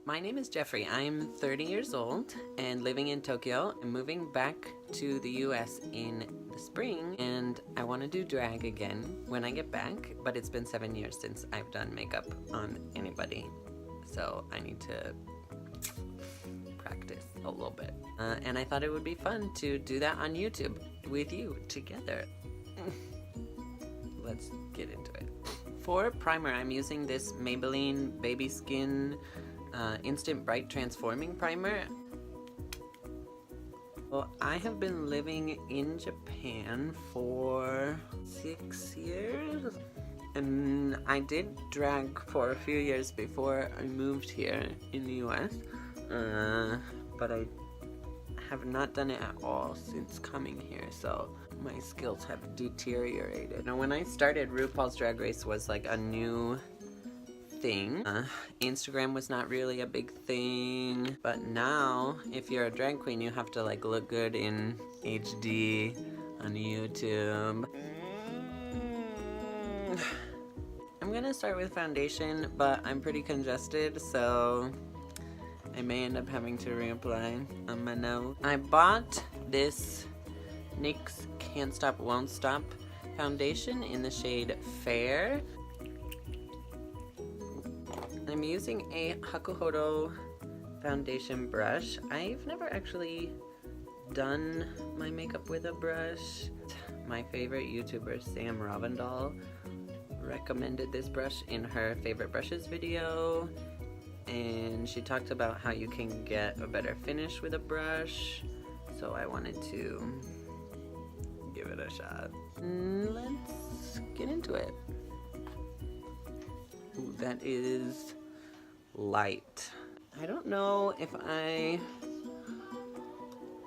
My name is Jeffrey. I'm 30 years old and living in Tokyo. I'm moving back to the US in the spring and I want to do drag again when I get back, but it's been 7 years since I've done makeup on anybody. So I need to practice a little bit. And I thought it would be fun to do that on YouTube with you together. Let's get into it. For primer, I'm using this Maybelline Baby Skin Instant Bright Transforming Primer. Well, I have been living in Japan for 6 years. And I did drag for a few years before I moved here in the US. But I have not done it at all since coming here, so my skills have deteriorated. Now, when I started, RuPaul's Drag Race was like a new thing. Instagram was not really a big thing, but now if you're a drag queen, you have to like look good in HD on YouTube. I'm gonna start with foundation, but I'm pretty congested, so I may end up having to reapply on my nose. I bought this NYX Can't Stop Won't Stop foundation in the shade Fair. I'm using a Hakuhodo foundation brush. I've never actually done my makeup with a brush. My favorite YouTuber, Sam Ravindal, recommended this brush in her favorite brushes video, and she talked about how you can get a better finish with a brush, so I wanted to give it a shot. Let's get into it. Ooh, that is light. I don't know if I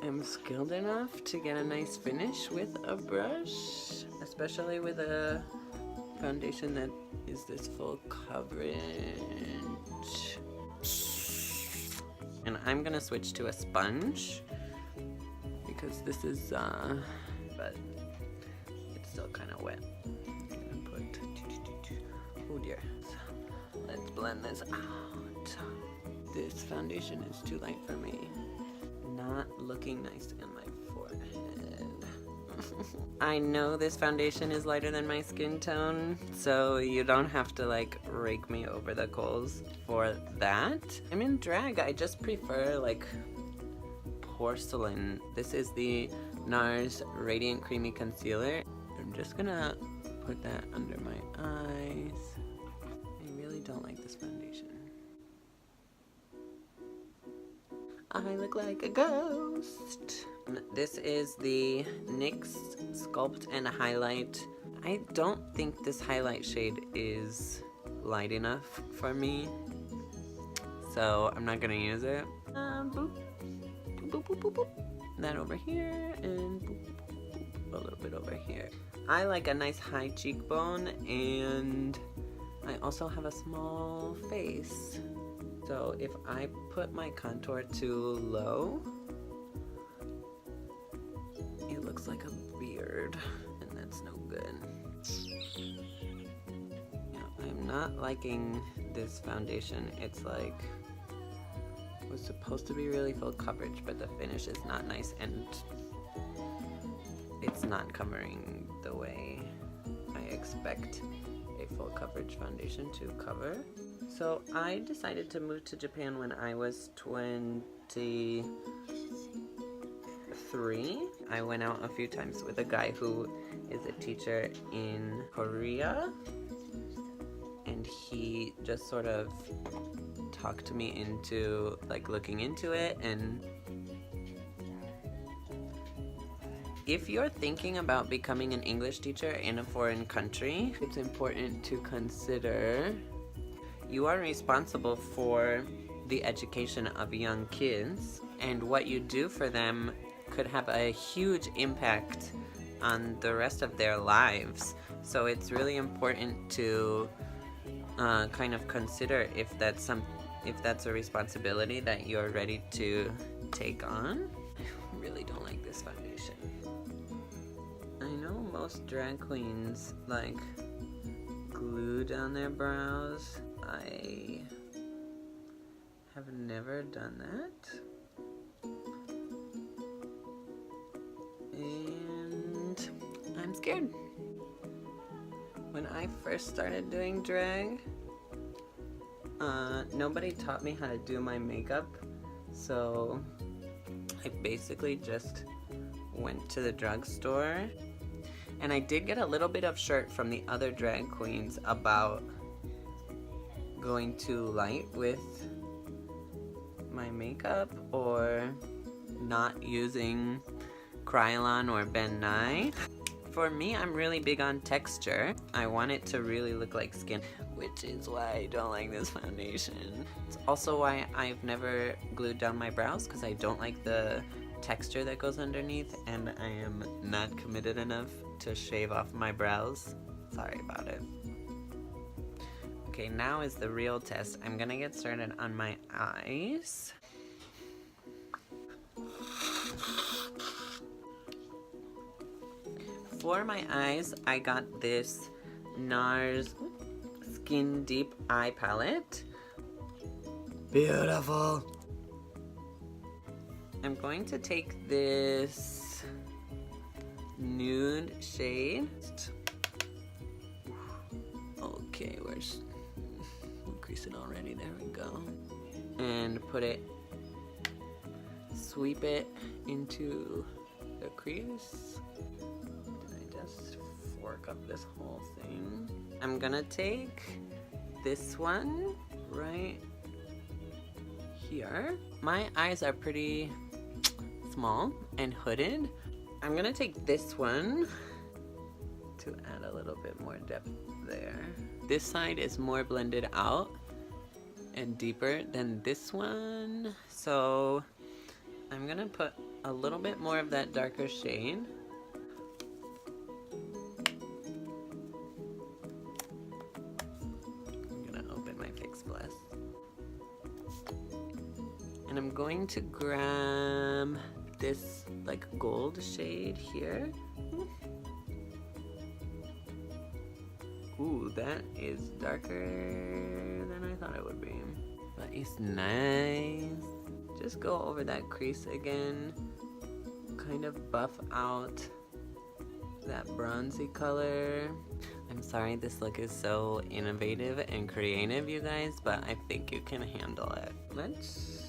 am skilled enough to get a nice finish with a brush, especially with a foundation that is this full coverage. And I'm gonna switch to a sponge because this is but it's still kind of wet. I'm gonna put, oh dear. Let's blend this out. This foundation is too light for me. Not looking nice in my forehead. I know this foundation is lighter than my skin tone, so you don't have to like rake me over the coals for that. I'm in drag, I just prefer like porcelain. This is the NARS Radiant Creamy Concealer. I'm just gonna put that under my eyes. I really don't like this foundation. I look like a ghost. This is the NYX Sculpt and Highlight. I don't think this highlight shade is light enough for me, so I'm not gonna use it. Boop. Boop, boop, boop, boop. That over here, and boop, boop, boop, a little bit over here. I like a nice high cheekbone, and I also have a small face. So if I put my contour too low, it looks like a beard, and that's no good. Yeah, I'm not liking this foundation. It's like, it was supposed to be really full coverage, but the finish is not nice, and it's not covering the way I expect a full coverage foundation to cover. So I decided to move to Japan when I was 23. I went out a few times with a guy who is a teacher in Korea, and he just sort of talked me into like looking into it. And if you're thinking about becoming an English teacher in a foreign country, it's important to consider you are responsible for the education of young kids, and what you do for them could have a huge impact on the rest of their lives. So it's really important to kind of consider if that's a responsibility that you're ready to take on. I really don't like this foundation. I know most drag queens like glue down their brows. I have never done that. And I'm scared. When I first started doing drag, nobody taught me how to do my makeup, so I basically just went to the drugstore, and I did get a little bit of shirt from the other drag queens about going too light with my makeup or not using Krylon or Ben Nye. For me, I'm really big on texture. I want it to really look like skin, which is why I don't like this foundation. It's also why I've never glued down my brows, because I don't like the texture that goes underneath, and I am not committed enough to shave off my brows. Sorry about it. Okay, now is the real test. I'm gonna get started on my eyes. For my eyes, I got this NARS Skin Deep Eye Palette. Beautiful! I'm going to take this nude shade. Okay, where's increase it already? There we go. And put it, sweep it into the crease. Fork up this whole thing. I'm gonna take this one right here. My eyes are pretty small and hooded. I'm gonna take this one to add a little bit more depth there. This side is more blended out and deeper than this one, so I'm gonna put a little bit more of that darker shade. And I'm going to grab this like gold shade here. Ooh, that is darker than I thought it would be. But it's nice. Just go over that crease again. Kind of buff out that bronzy color. I'm sorry this look is so innovative and creative, you guys, but I think you can handle it. Let's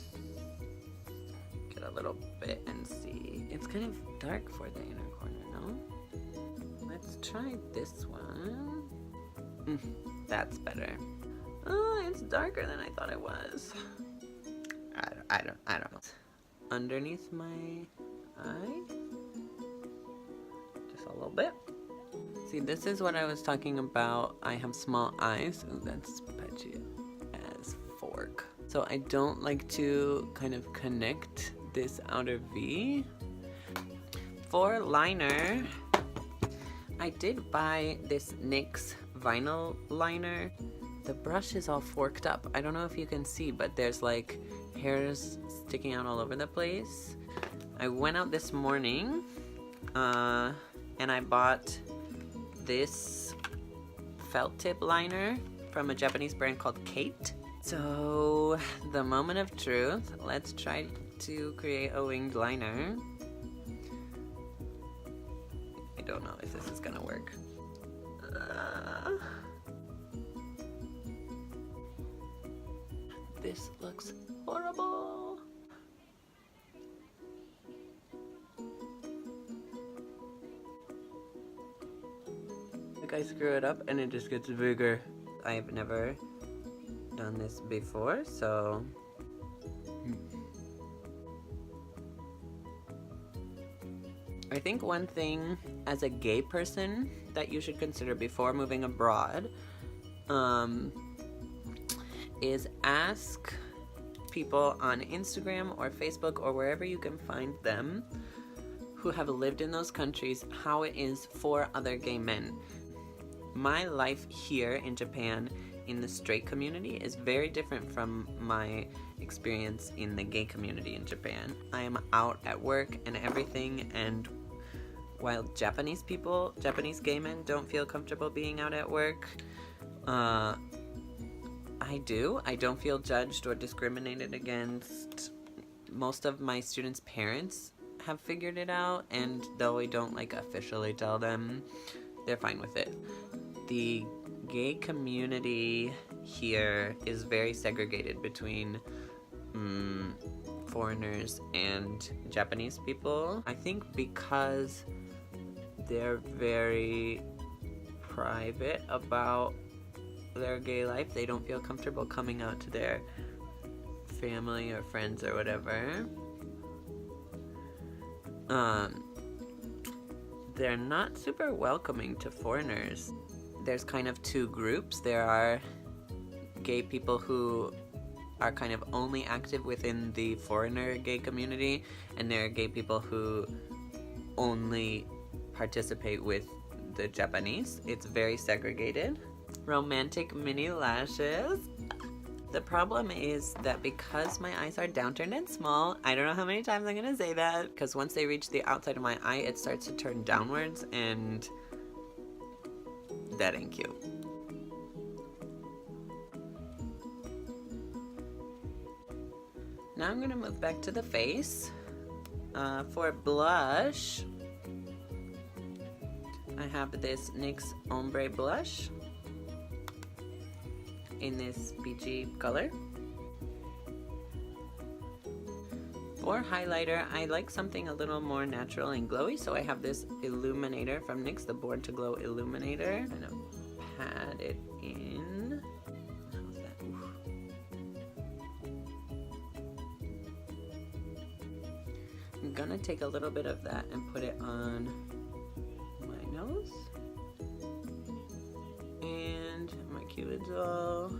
get a little bit and see. It's kind of dark for the inner corner, no? Let's try this one. That's better. Oh, it's darker than I thought it was. I don't know. Underneath my eye, just a little bit. See, this is what I was talking about. I have small eyes. Ooh, that's patchy as fork. So I don't like to kind of connect this outer V. For liner, I did buy this NYX vinyl liner. The brush is all forked up. I don't know if you can see, but there's like hairs sticking out all over the place. I went out this morning and I bought this felt tip liner from a Japanese brand called Kate. So the moment of truth, let's try to create a winged liner. I don't know if this is gonna work. This looks horrible. Like I screw it up and it just gets bigger. I've never done this before, so I think one thing as a gay person that you should consider before moving abroad is ask people on Instagram or Facebook or wherever you can find them who have lived in those countries how it is for other gay men. My life here in Japan in the straight community is very different from my experience in the gay community in Japan. I am out at work and everything, and while Japanese gay men don't feel comfortable being out at work, I do. I don't feel judged or discriminated against. Most of my students' parents have figured it out, and though I don't like officially tell them, they're fine with it. The gay community here is very segregated between foreigners and Japanese people. I think because they're very private about their gay life, they don't feel comfortable coming out to their family or friends or whatever. They're not super welcoming to foreigners. There's kind of two groups. There are gay people who are kind of only active within the foreigner gay community, and there are gay people who only participate with the Japanese. It's very segregated. Romantic mini lashes. The problem is that because my eyes are downturned and small, I don't know how many times I'm gonna say that, because once they reach the outside of my eye, it starts to turn downwards, and that ain't cute. Now I'm gonna move back to the face. For blush, I have this NYX Ombre Blush in this peachy color. For highlighter, I like something a little more natural and glowy, so I have this illuminator from NYX, the Born to Glow Illuminator. Kind of pat it in. How's that? Oof. I'm gonna take a little bit of that and put it on my nose. And my cupid's bow.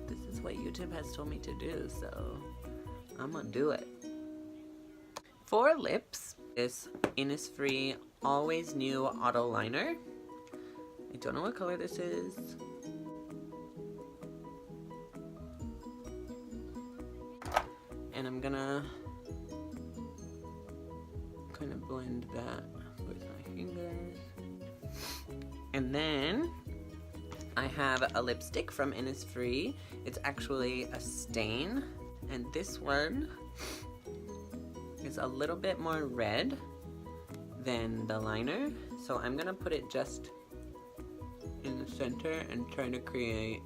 This is what YouTube has told me to do, so I'm gonna do it. For lips, this Innisfree Always New Auto Liner. I don't know what color this is. And I'm gonna kind of blend that with my fingers. And then I have a lipstick from Innisfree. It's actually a stain, and this one is a little bit more red than the liner, so I'm gonna put it just in the center and try to create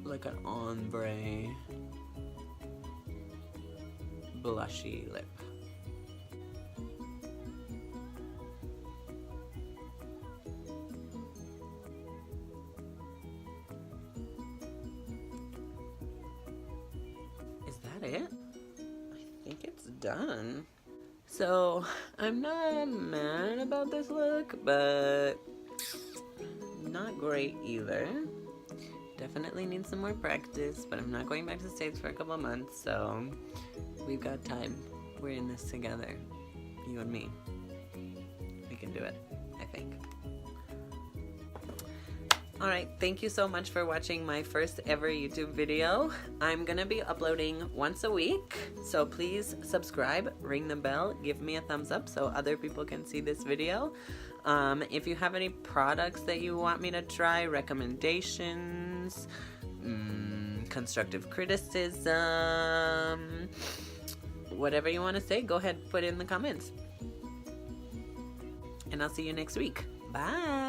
like an ombre blushy lip. Is that it? I think it's done. So I'm not mad about this look, but not great either. Definitely need some more practice, but I'm not going back to the States for a couple of months, so we've got time. We're in this together, you and me. We can do it, I think. Alright, thank you so much for watching my first ever YouTube video. I'm gonna be uploading once a week, so please subscribe, ring the bell, give me a thumbs up so other people can see this video. If you have any products that you want me to try, recommendations, constructive criticism, whatever you want to say, go ahead, put it in the comments. And I'll see you next week. Bye!